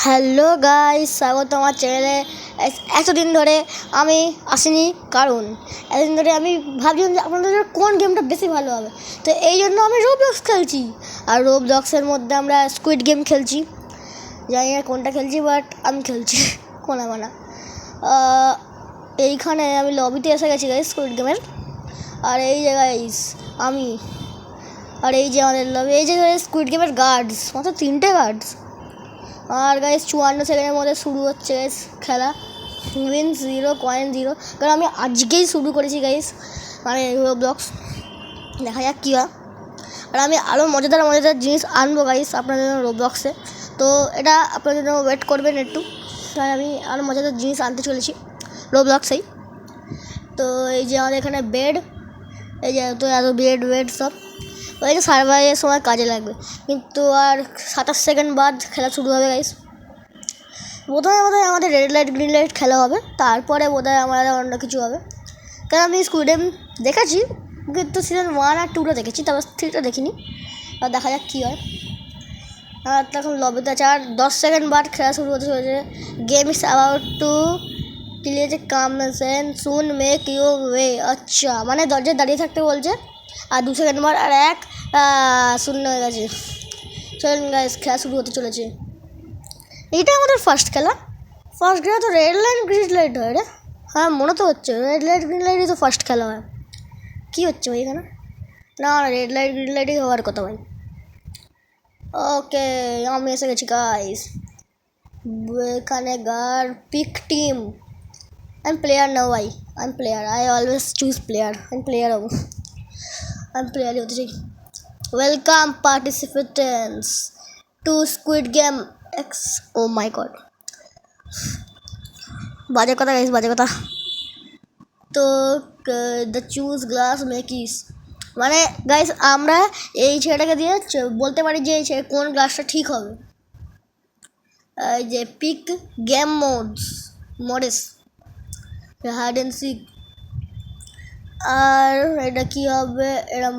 Hello guys, স্বাগত আমার চ্যানেলে। এতদিন ধরে আমি আসিনি, কারণ এতদিন ধরে আমি ভাবছিলাম যে আপনাদের কোন গেমটা বেশি ভালো হবে। তো এই জন্য আমি রোবলক্স খেলছি, আর রোবলক্সের মধ্যে আমরা স্কুইড গেম খেলছি। জানি না কোনটা খেলছি, বাট আমি খেলছি কোনা মানা। এইখানে আমি লবিতে এসে গেছি গাইস স্কুইড গেমের। আর এই যে গাইস আমি, আর এই যে আমাদের লবি, এই যে স্কুইড গেমের গার্ডস, মাত্র 3টে গার্ডস। আর গাইস 54 সেকেন্ডের মধ্যে শুরু হচ্ছে গাইস খেলা। উইন 0, কয়েন 0, কারণ আমি আজকেই শুরু করেছি গাইস, মানে রোবলক্স। দেখা যাক কী হয়। আর আমি আরও মজাদার মজাদার জিনিস আনবো গাইস আপনাদের জন্য রোবলক্সে। তো এটা আপনাদের জন্য ওয়েট করবেন একটু, তাই আমি আরও মজাদার জিনিস আনতে চলেছি রোবলক্সেই। তো এই যে আমাদের এখানে বেড, এই যে এত বেড সব ওই যে সার্ভাইভের সময় কাজে লাগবে। কিন্তু আর 27 সেকেন্ড বাদ খেলা শুরু হবে গাইস। বোধহয় আমাদের রেড লাইট গ্রিন লাইট খেলা হবে, তারপরে বোধহয় আমাদের অন্য কিছু হবে। কারণ আমি স্কুইড গেম দেখেছি, কিন্তু সিজন 1 আর 2টা দেখেছি, তারপর 3টা দেখিনি। আর দেখা যাক কী হয়। আর তখন লবিতে আছে, আর 10 সেকেন্ড বাদ খেলা শুরু হতে চলেছে। Game is about to clear কামসেন সুন মেক ইউ ওয়ে। আচ্ছা, মানে দরজায় দাঁড়িয়ে থাকতে বলছে। আর 2 সেকেন্ড বাদ আর 1 শূন্য হয়ে গেছে। চলুন গাইস, খেলা শুরু হতে চলেছে। এইটা আমাদের ফার্স্ট খেলা তো রেড লাইট গ্রিন লাইট হয় রে। হ্যাঁ, মনে তো হচ্ছে রেড লাইট গ্রিন লাইটই তো ফার্স্ট খেলা হয়। কী হচ্ছে ভাই এখানে? না, রেড লাইট গ্রিন লাইটই হওয়ার কথা ভাই। ওকে, আমি এসে গেছি গাইস। এখানে গার পিক টিম। I'm player now. I'm player. I always choose player. I'm player. I'm player হতে চাই। Welcome participants to Squid Game X. Oh my god. বাজে কথা গাইস, বাজে কথা। তো দ্য চুজ গ্লাস মেকিস, মানে গাইস আমরা এই ছেলেটাকে দিয়ে বলতে পারি যে এই ছেলে কোন গ্লাসটা ঠিক হবে। এই যে pick game modes hide and seek. আর এটা কী হবে? এটা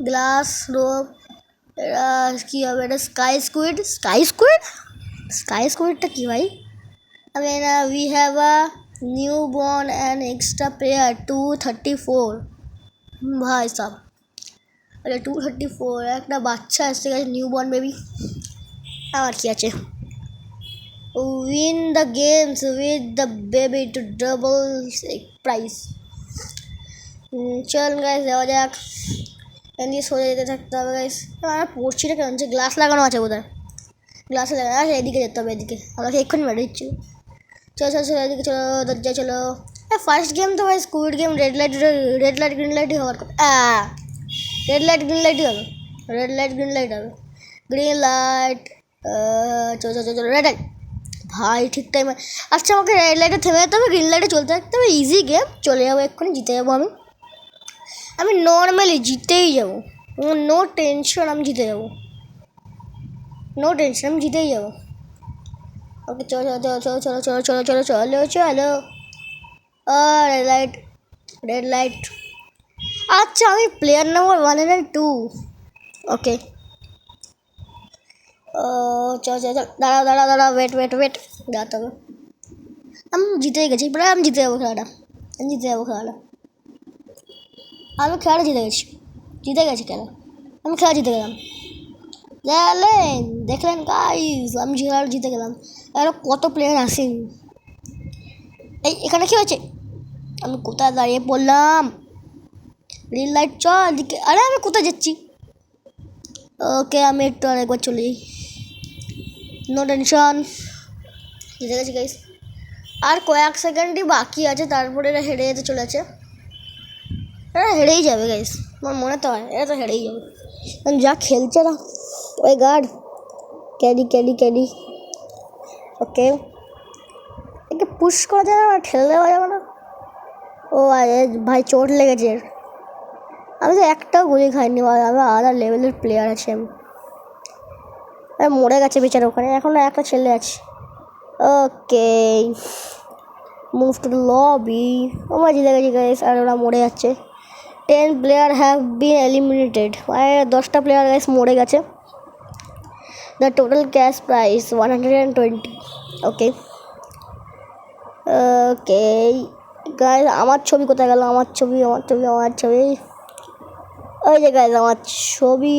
গ্লাস রোপ। এটা কী হবে? এটা স্কাই স্কুইডটা কী ভাই? I mean, we have a newborn and extra player 234 ভাই সাব। আরে 234 একটা বাচ্চা এসে গেছে, নিউবর্ন বেবি। আমার কি আছে? Win the games with the baby to double price. চল গাইস, যাওয়া যাক। এদিকে সরে যেতে থাকতে হবে গাইস। আমার পড়ছি না কেন, যে গ্লাস লাগানো আছে বোধহয়, গ্লাসে লাগানো আছে। এদিকে যেতে হবে, এদিকে আমাকে এক্ষুনি বেড়ে দিচ্ছি। চলো এদিকে চলো, দরজায় চলো। ফার্স্ট গেম তো ভাই squid game red light green লাইটই হওয়ার কথা। রেড লাইট গ্রিন লাইটই হবে। Green light. চলো রেড লাইট ভাই, ঠিক টাইমে। আচ্ছা, আমাকে রেড লাইটে থেমে যেতে হবে, গ্রিন লাইটে চলতে থাকতে হবে। ইজি গেম, চলে যাবো এক্ষুনি, জিতে যাবো আমি নর্মালি জিতেই যাবো। নো টেনশন, আমি জিতে যাবো। ওকে, চলো। Red light. আচ্ছা, আমি প্লেয়ার নাম্বার 1 and 2। ওকে, চল। দাঁড়াও, ওয়েট দাঁড়াতে হবে। আমি জিতে গেছি, প্রায় আমি জিতে যাবো খেলাটা। আমি খেলাটা জিতে গেছি খেলা। আমি খেলা জিতে গেলাম। দেখলেন গাইস, আমি খেলাটা জিতে গেলাম। আরও কত প্লেয়ার আসেন। এখানে কি হয়েছে? আমি কোথায় দাঁড়িয়ে পড়লাম? গ্রিন লাইট, চল দিকে। আরে আমি কোথায় যাচ্ছি? ওকে, আমি একটু আরেকবার চলে যাই। নো টেনশন, জিতে গেছি গাইস। আর কয়েক সেকেন্ডই বাকি আছে, তারপরে এরা হেরে যেতে চলেছে। এরা হেরেই যাবে গাইস, আমার মনে তো হয় এরা তো হেরেই যাবে। যা খেলছে না ওই গার্ড, ক্যারি। ওকে, একে পুশ করা যাবে না, ঠেলে দেওয়া যাবে না? ও ভাই, চোট লেগেছে। আমি তো একটাও গুলি খাইনি ভাই, আমি আলাদা লেভেলের প্লেয়ার আছে আমি। মরে গেছে বেচারা, ওখানে এখন একটা ছেলে আছে। ওকে, মুভ টু দ্য লবি। আমরা জিতে গেছি গাইস, আর ওরা মরে যাচ্ছে। 10 প্লেয়ার হ্যাভ বিন এলিমিনেটেড, মানে 10টা প্লেয়ার গাইস মরে গেছে। The total cash price 120. Okay. Okay. Guys, আমার ছবি কোথায় গেল? আমার ছবি ওই যে গাইজ আমার ছবি,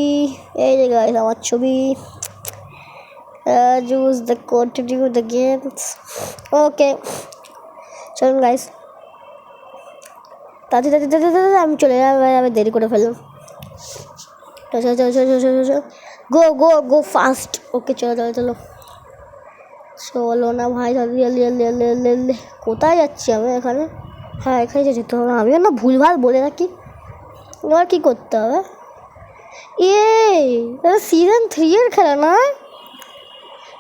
এই যে গাইজ আমার ছবি। use the code to do the games. Okay, চলুন গাইজ, তাড়াতাড়ি আমি চলে যাবো, আমি দেরি করে ফেললাম। গো গো গো ফাস্ট। ওকে চলো না ভাই, জলদি। কোথায় যাচ্ছি আমি? এখানে, হ্যাঁ এখানে যেতে হবে। আমিও না ভুলভাল বলে রাখি, এবার কী করতে হবে? সিজন 3 এর খেলা না,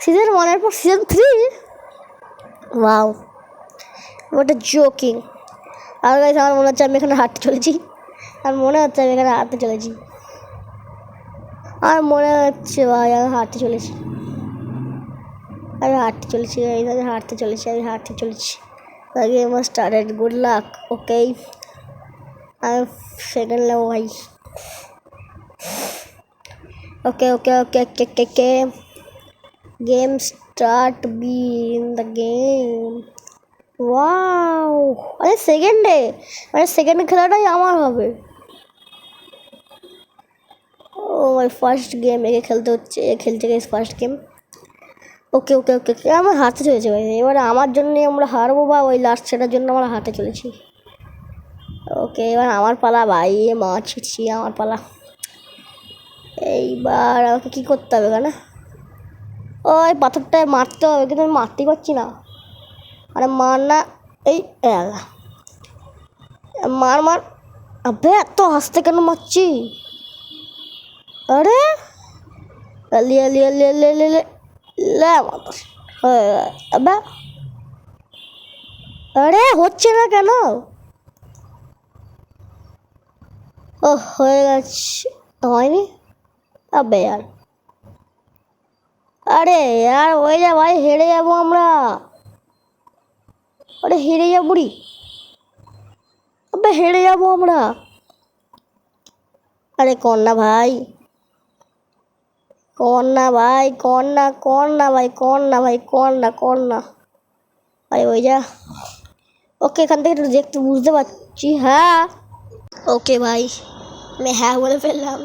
সিজন 1 এর পর সিজন 3। ওয়াও, ওটা জোকিং। আর গাইস আমার মনে হচ্ছে আমি এখানে হাঁটতে চলেছি, ভাই আমি হাঁটতে চলেছি। আমি হাঁটতে চলেছি। Game started, good luck. Okay, আমি সেকেন্ড লেভেল ভাই। Okay. Game start, be in the game. Wow, আরে সেকেন্ড খেলাটাই আমার হবে। ও মাই ফার্স্ট গেম, খেলছে ফার্স্ট গেম। ওকে আমার হাতে চলেছে ভাই। এবারে আমার জন্য আমরা হারবো বা ওই লাস্ট সেটার জন্য আমরা হাতে চলেছি। ওকে, এবার আমার পালা ভাই। ছিটছি, আমার পালা। এইবার আমাকে কী করতে হবে এখানে? ওই পাথরটায় মারতে হবে, কিন্তু আমি মারতেই পারছি না। আরে মার না, মার। আবে এত হাসতে কেন মারছি? আরে আরে হচ্ছে না কেন? ও হয়ে গেছে, হয়নি। আবে আরে ওই যা ভাই, হেরে যাবো আমরা। আরে হেরে যাবো রে, হেরে যাবো আমরা। আরে কর না ভাই, আরে ওই যা। ওকে, এখান থেকে একটু দেখতে বুঝতে পারছি। হ্যাঁ ওকে ভাই, আমি হ্যাঁ বলে ফেললাম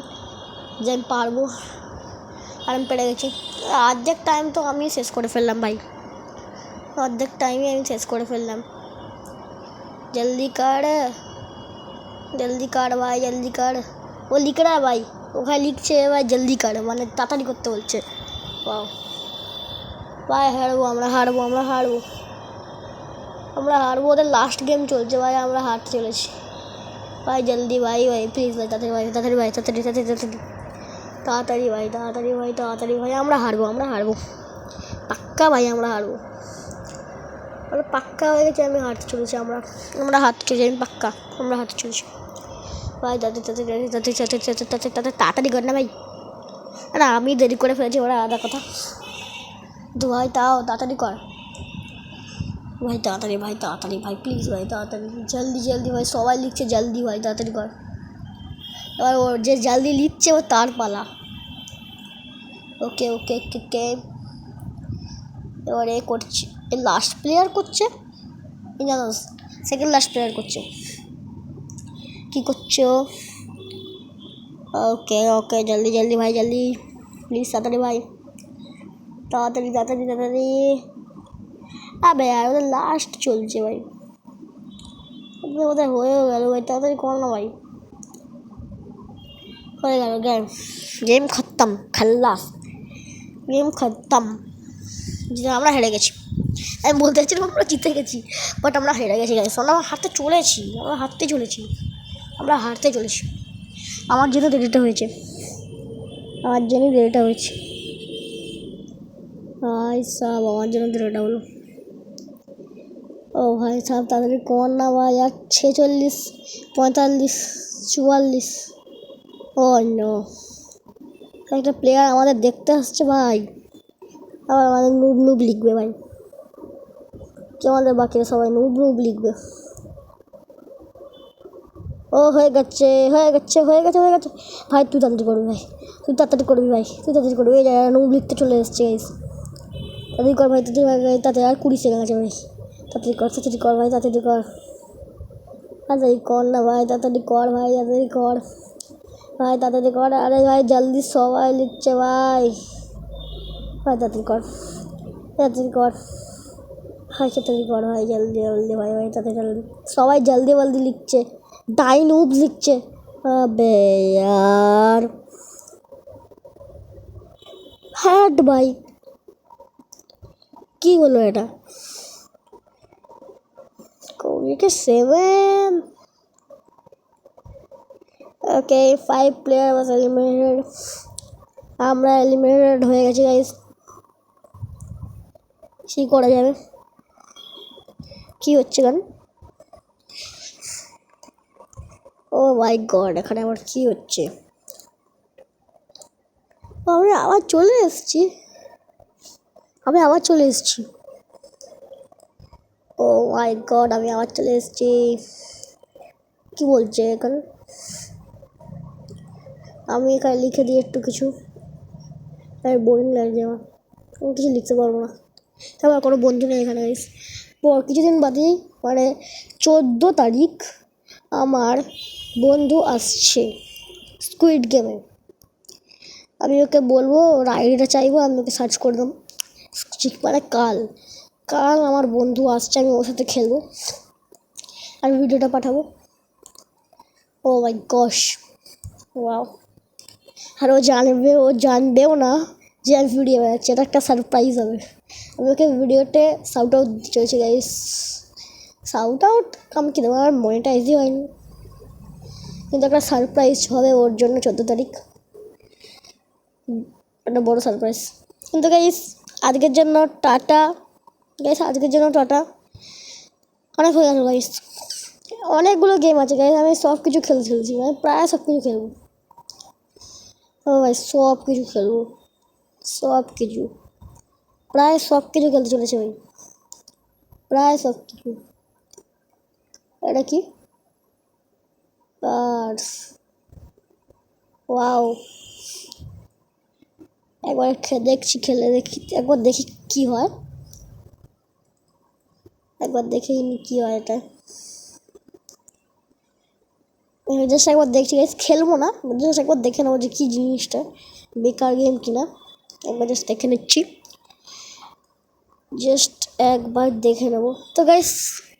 যে আমি পারবো, আর আমি পেরে গেছি। অর্ধেক টাইম তো আমি শেষ করে ফেললাম ভাই, জলদি কর ভাই, জলদি কর। ও লিখ রা ভাই, ওখানে লিখছে ভাই জলদি কর, মানে তাড়াতাড়ি করতে বলছে। ভাই আমরা হারবো। ওদের লাস্ট গেম চলছে ভাই, আমরা হারতে চলেছি ভাই। জলদি ভাই প্লিজ ভাই, তাড়াতাড়ি ভাই, আমরা হারবো পাক্কা ভাই, আমরা পাক্কা হয়ে গেছে। আমি হারতে চলেছি, আমরা হারতে চলেছি, আমি পাক্কা আমরা হারতে চলেছি ভাই। তাড়াতাড়ি কর না ভাই। না আমি দেরি করে ফেলেছি, ওরা আলাদা কথা। তো ভাই তাও তাড়াতাড়ি কর ভাই, তাড়াতাড়ি ভাই প্লিজ ভাই, তাড়াতাড়ি জলদি ভাই। সবাই লিখছে জলদি ভাই, তাড়াতাড়ি কর। এবার ওর যে জলদি লিখছে ও তার পালা। ওকে এবার করছে, লাস্ট প্লেয়ার করছে, সেকেন্ড লাস্ট প্লেয়ার করছে। কি করছো? ওকে জলদি ভাই, জলদি প্লিজ, তাড়াতাড়ি ভাই, তাড়াতাড়ি। আবে আর ওদের লাস্ট চলছে ভাই, ওদের হয়েও গেল ভাই, তাড়াতাড়ি কর না ভাই। হয়ে গেল গেম খতম, খাল্লাস, গেম খতম। আমরা হেরে গেছি। আমি বলতে চাচ্ছিলাম আমরা জিতে গেছি, বাট আমরা হেরে গেছি গাইস। আমরা হারতে চলেছি। আমার জন্য দেরিটা হয়েছে, ভাই সাহেব, আমার জন্য দেরিটা হলো। ও ভাই সাহেব তাড়াতাড়ি কর না ভাই, 46, 45, 44। ও নো, একটা প্লেয়ার আমাদের দেখতে আসছে ভাই, আবার আমাদের নুব লিখবে ভাই। আমাদের বাকিরা সবাই নুব লিখবে। ও হয়ে গেছে হয়ে গেছে হয়ে গেছে হয়ে গেছে ভাই তুই তাড়াতাড়ি করবি ভাই তুই তাড়াতাড়ি করবি ভাই তুই তাড়াতাড়ি করবি এই জায়গায় নুব লিখতে চলে এসছে গাইস তাড়াতাড়ি কর ভাই তাড়াতাড়ি আর 20 সেকেন্ড আছে ভাই তাড়াতাড়ি কর ভাই তাড়াতাড়ি কর না ভাই তাড়াতাড়ি কর ভাই তাড়াতাড়ি কর আরে ভাই জলদি সবাই লিখছে ভাই তাড়াতাড়ি কর ভাই তাড়াতাড়ি কর ভাই জলদি জলদি ভাই তাড়াতাড়ি সবাই জলদি লিখছে ডাইন উবস লিখছে আবে यार হ্যাট ভাই কি বলো এটা কোরিকে 7 ওকে 5 প্লেয়ার ওয়াজ এলিমিনেটেড আমরা এলিমিনেটেড হয়ে গেছি গাইস কি করা যাবে কি হচ্ছে গান ও মাই গড এখানে আবার কি হচ্ছে আমি আবার চলে এসেছি ও মাই গড আমি আবার চলে এসেছি কি বলছে এখানে আমি এখানে লিখে দিই একটু কিছু বোরিং লাগছে আমার আমি কিছু লিখতে পারবো না আমার কোনো বন্ধু নেই এখানে গাইস কিছুদিন বাদেই মানে 14 তারিখ আমার বন্ধু আসছে স্কুইড গেমে আমি ওকে বলবো ওর আইডিটা চাইবো আমি ওকে সার্চ করে দেবো মানে কাল আমার বন্ধু আসছে আমি ওর সাথে খেলবো আমি ভিডিওটা পাঠাবো ও মাই গশ ওয়াও আর ও জানবেও না যে আমি ভিডিও বানাচ্ছি এটা একটা সারপ্রাইজ হবে আমি ওকে ভিডিওতে শাউট আউট চলছে গাইস শাউট আউট আমি কি দেবো আমার মনিটাইজই হয়নি কিন্তু একটা সারপ্রাইজ হবে ওর জন্য 14 তারিখ একটা বড় সারপ্রাইজ কিন্তু গাইস আজকের জন্য টাটা অনেক হয়ে গেল গাইস অনেকগুলো গেম আছে গাইস আমি সব কিছু খেলছি মানে প্রায় সব কিছু খেলবো ও ভাই সব কিছু খেলবো প্রায় সব কিছু খেলতে চলেছে ভাই প্রায় সব কিছু এটা কি ওয়াও একবার খেলে দেখি একবার দেখি কি হয় এটা জাস্ট একবার দেখছি খেলবো না জাস্ট একবার দেখে নেবো যে কী জিনিসটা বেকার গেম কিনা একবার জাস্ট দেখে নিচ্ছি জাস্ট একবার দেখে নেবো তো গাইস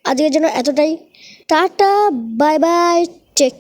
আজকের জন্য এতটাই টাটা বাই বাই চেক